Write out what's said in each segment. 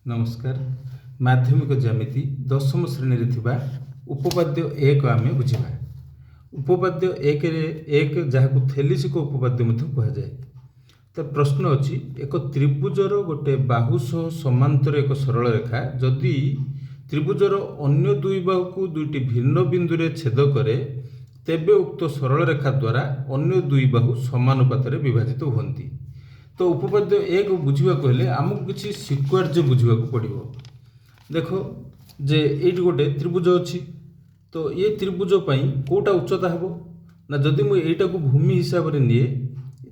नमस्कार। माध्यमिक ज्यामिति दशम श्रेणी रे उपपाद्य एक आम बुझा। उपपाद्य एक जहाँ थेलिसिक उपपाद्य कहुए। तो प्रश्न अच्छी एक त्रिभुजर गोटे बाहु सह समांतर एक सरल रेखा जदि त्रिभुजर अन्य दुई बाहु को दुईटी भिन्न बिंदु रे छेद करे तेबे उक्त सरल रेखा द्वारा अन्य दुई बाहु समानुपात विभाजित होती। तो उपपाद्य एक बुझा हेले आमको किसी सिक्वेन्स बुझा पड़ो। देख जे ये गोटे त्रिभुज अच्छी तो ये त्रिभुज कौटा उच्चता हे ना जदि मुझे को भूमि हिसाब से निए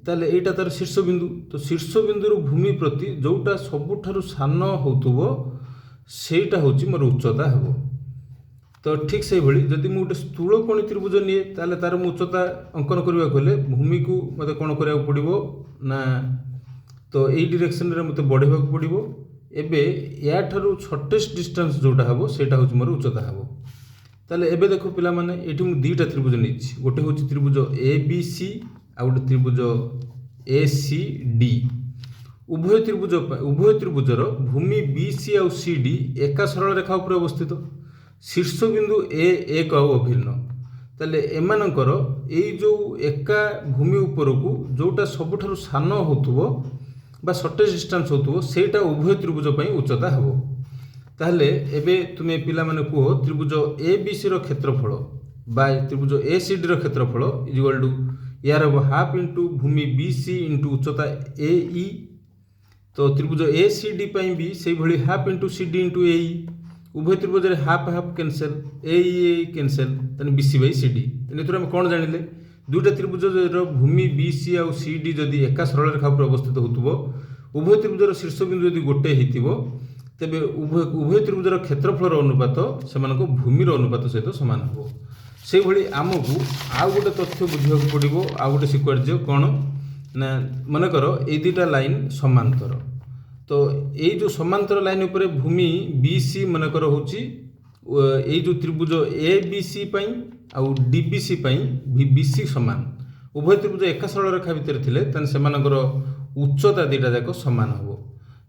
ताले एटा तार शीर्ष बिंदु। तो शीर्ष बिंदु भूमि प्रति जोटा सबुठारु सान होतुबो सेटा होची मोर उच्चता हे। तो ठीक से भाई जदि मुझे गोटे स्थूलकोणी त्रिभुज निए ताले तार उच्चता अंकन करने को हेले भूमि को मत कौन करा पड़ो ना तो यही डायरेक्शन रे मते बढ़ेबा पड़ो। एबे या ठारू शॉर्टेस्ट डिस्टेंस जोटा हे सेटा होची मोर उच्चता हे। ताले एबे देखो पिला माने एठी मु दुईटा त्रिभुज नेछि। गोटे होची त्रिभुज ए बी सी आ गोटे त्रिभुज ए सी डी। उभय त्रिभुजर भूमि बी सी आ सी डी एका सरल रेखा उपर अवस्थित। शीर्ष बिंदु ए एक आउ अभिन्न। ताले एमानकर एई जो एका भूमि उपरकू जोटा सबुठारु सान होतुबो बा शॉर्टेस्ट डिस्टेंस होतुबो सेटा उभय त्रिभुज पई उच्चता हेबो। ताहले एबे तुमे पिला माने को त्रिभुज ए बी सी रो क्षेत्रफल बाय त्रिभुज ए सी डी रो क्षेत्रफल इज इक्वल टू यार हाफ इंटू भूमि बी सी इंटू उच्चता ए ई। तो त्रिभुज ए सी डी पई भी सेही भली half into C D into A E. उभय त्रिभुज रे हाफ हाफ कैंसल ए कैंसल तने B C by C D. एथुर हम कौन जानिले दुईटा त्रिभुज भूमि बी सी आ सी डी जदि एका सरल रेखा पर अवस्थित होतुबो उभय त्रिभुजर शीर्ष बिंदु जदि गोटे हेतिबो तेबे उभय त्रिभुजर क्षेत्रफल अनुपात सेमानको भूमिर अनुपात सहित समान हेबो। से भली आमको आउ गोटे तथ्य बुझा पड़ो। आउ गोटे सिक्वेन्स कौन ना मनकर ए दुईटा लाइन समांतर। तो ये जो समांतर लाइन उपर भूमि बी सी मनकर होची ये जो त्रिभुज ए बी सी पई आउ डी बी सी पई बी सी समान। उभय त्रिभुज एका सरल रेखा भितर थिले तन सेमानकर उच्चता दुईटा जाक समान हेबो।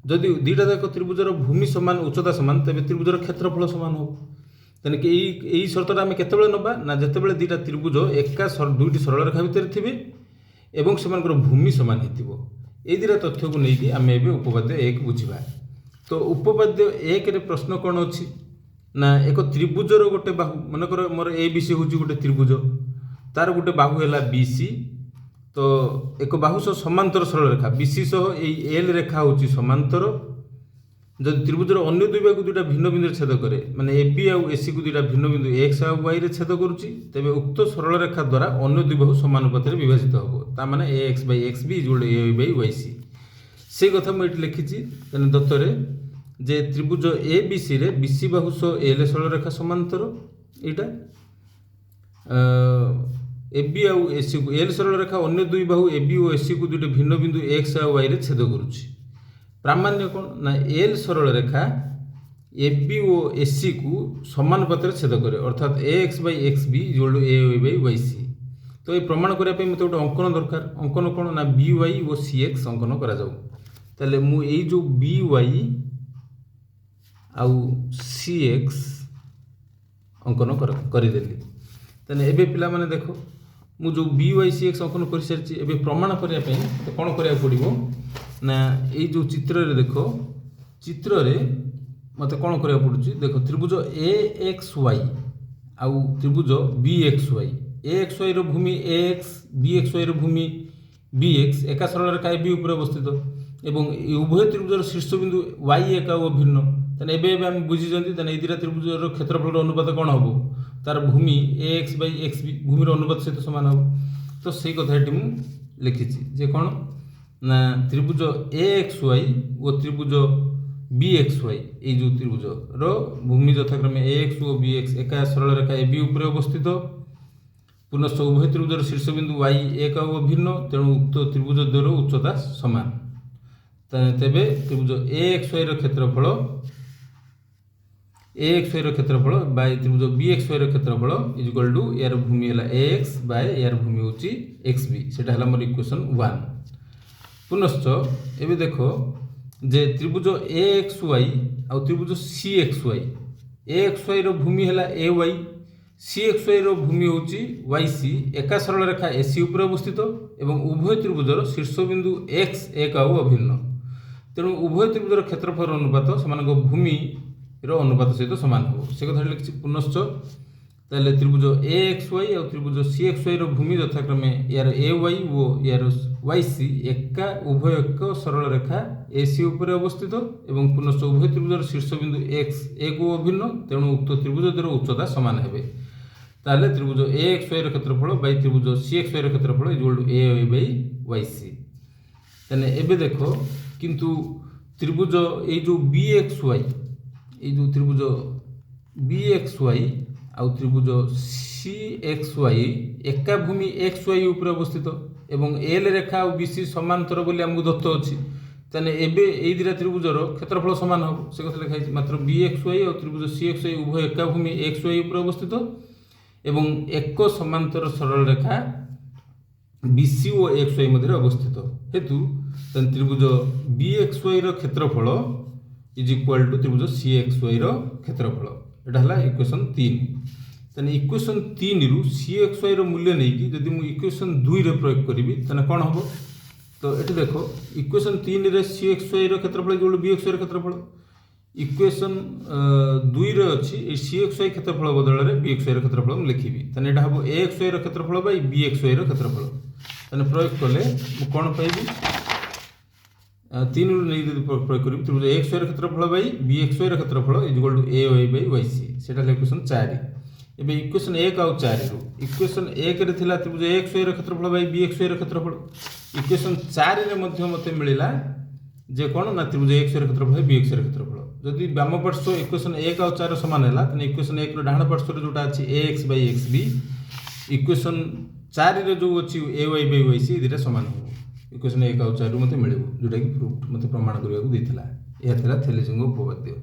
जदि दुईटा जाक त्रिभुजर भूमि समान उच्चता समान तेबे त्रिभुजर क्षेत्रफल समान हेबो। तेने कि यही शर्तटा आम केतबेले नबा ना जेतेबेले दुईटा त्रिभुज एका दुईटी सरल रेखा भितर थिबे एवं सेमानकर भूमि समान हेतिबो। ए दुईटा तथ्य को लेकिन आम ए उपपाद्य एक बुझा। तो उपपाद्य एक रे प्रश्न कौन अच्छी ना एक त्रिभुजर गोटे बाहु मनकर मोर ए बी सी हूँ गोटे त्रिभुज तार गोटे बाहु है बी सी। तो एक बाहु सह समांतर सरल रेखा बी सी सह एल रेखा हूँ समांतर। जब त्रिभुजर अन्य दुई बाहु दुईटा भिन्न बिंदु छेद करे माने ए बी आउ ए सी को दुईटा भिन्न बिंदु एक्स आ वाई रे छेद करुच्ची तेबे उक्त सरल रेखा द्वारा अन्य दुई बाहु समानुपात विभाजित हेबो। ता माने A X by X B is A by Y C. से कथा मुझे लिखी दत्तरे जे त्रिभुज ए बी सी रे बी सी बाहु सह एल सरल रेखा समांतर एटा ए बी आउ ए सी को एल सरल रेखा अन्य दुई बाहु ए बी और ए सी को दुईटा भिन्न बिंदु एक्स आ वाई रे छेद करुच्ची। प्रामाण्य कौन ना एल सरल रेखा ए बी और ए सी को समानुपात छेद करे अर्थात A X by X B is equal to A by Y C. तो ये प्रमाण करने मत गोटे अंकन दरकार। अंकन कौन ना बी वाई और सी एक्स अंकन करा जाऊ। ताले मु एई जो बी वाई आउ सी एक्स अंकन करदेली। तेने एबे पिला माने देखो मु जो बी वाई सी एक्स अंकन कर सारी एबे प्रमाण करने तो कौन करा पड़ो ना ये जो चित्र रे देखो चित्र रे मत कौन करा पड़ुची देखो त्रिभुज ए एक्स वाई आउ त्रिभुज बी एक्स वाई ए एक्स वाई रो भूमि ए एक्स बी एक्स वाई रो भूमि बी एक्स एका सरल रेखा ए बी उपर अवस्थित एवं उभय त्रिभुजर शीर्ष बिंदु वाई एक आउ भिन्न। तेने एबे आम बुझीचंती तेने ए दुईटा त्रिभुजर क्षेत्रफल अनुपात कौन हेबो तार भूमि ए एक्स बाई एक्स बी भूमिर अनुपात सहित समान हेबो। तो से कथाटी मु लिखिछि जे कौन ना त्रिभुज ए एक्स वाई और त्रिभुज बी एक्स वाई ये जो त्रिभुज रो भूमि यथाक्रमे ए एक्स और बी एक्स एका सरल रेखा ए बी उपर अवस्थित पुनश्च उभय त्रिभुजर शीर्ष बिंदु वाई एक आउ भिन्न तेणु उक्त त्रिभुज द्वयर उच्चता समान। तेबे त्रिभुज ए एक्स वाई क्षेत्रफल ए एक्स वाई क्षेत्रफल बाय त्रिभुज बी एक्स वाई क्षेत्रफल इज इक्वल टू यार भूमि है ए एक्स बाय यार भूमि होची एक्स बी। सेटा हला मोर इक्वेशन 1। पुनश्च एबे देखो जे त्रिभुज ए एक्स वाई आ त्रिभुज सी एक्स वाई ए एक्स वाई भूमि है ए वाई सी एक्स वाई भूमि हूँ वाई सी एका सरल रेखा ए सी उपर अवस्थित एवं उभय त्रिभुजर शीर्षबिंदु एक्स एक आउ अभिन्न तेणु उभय त्रिभुजर क्षेत्रफल अनुपात से भूमि अनुपात सहित सामान हो से कथा लिखी पुनश्च ताले त्रिभुज ए एक्स वाई और त्रिभुज सी एक्स वाई भूमि यथाक्रमे यार ए वाई और यार वाई सी एका उभय एक सरल रेखा ए सी उपर अवस्थित एवं पुनश्च उभय त्रिभुजर शीर्षबिंदु एक्स एक अभिन्न तेणु उक्त त्रिभुजर उच्चता सामान हे ताले त्रिभुज ए एक्स वाई क्षेत्रफल बाई त्रिभुज सी एक्स वाई क्षेत्रफल equal to A Y by Y C ताने एबे देखो किंतु त्रिभुज ए जो बी एक्स वाई ये जो त्रिभुज बी एक्स वाई आउ त्रिभुज सी एक्स वाई एका भूमि एक्स वाई उपर अवस्थित एवं एल रेखा और बीसी समांतर बोली आमको दत्त अच्छी ताने एबे ए दिरा त्रिभुजर क्षेत्रफल सामान हम से कथा लिखाई मात्र बी एक्स वाई और त्रिभुज सी एक्स वाई उभय एका भूमि एक्स वाई उपर अवस्थित एवं एक समांतर सरल रेखा बीसी और एक्स वाई मध्य अवस्थित हेतु त्रिभुज बी एक्स वाई क्षेत्रफल इज इक्वल टू त्रिभुज सी एक्स वाई क्षेत्रफल एटा है इक्वेशन 3 तेने इक्वेशन 3 रु सी एक्स वाई मूल्य नहीं कि जदि मुझे इक्वेशन 2 रे प्रयोग करी तेने कौन हम तो ये देखो इक्वेशन 3 रे सी एक्स वाई क्षेत्रफल जो बी एक्स वाई क्षेत्रफल इक्वेशन 2 रे अच्छी सी एक्स वाई क्षेत्रफल बदल में बी एक्स वाई क्षेत्रफल मुझे लिखी तेने यहाँ हम ए एक्स वाई क्षेत्रफल बाई बी एक्स वाई क्षेत्रफल तेने प्रयोग कले कौन पाइबी 3 रु नहीं प्रयोग करी त्रिभुज एक्स वाई क्षेत्रफल बाई बी एक्स वाई क्षेत्रफल is equal to A Y by Y C से इक्वेशन 4 एबे इक्वेशन 1 आउ 4 रु इक्वेशन 1 रे थिला त्रिभुज एक्स वाई क्षेत्रफल बाई बी एक्स वाई क्षेत्रफल इक्वेशन 4 रे मध्य मते मिलिला जे कोन ना त्रिभुज एक्स वाई क्षेत्रफल बी एक्स वाई क्षेत्रफल जदि वाम पार्श्व इक्वेशन 1 आउ 4 समान हैला तने इक्वेशन 1 रो डाहाण पार्श्व रे जोटा अछि ax बाई xb इक्वेशन 4 रे जो अछि ay बाई yc दिटा समान हो इक्वेशन 1 आउ 4 मते मिलिबो जोटा कि प्रूफ मते प्रमाण करिया को देथिला एहा थिला थेलेसिंग उपपाद्य।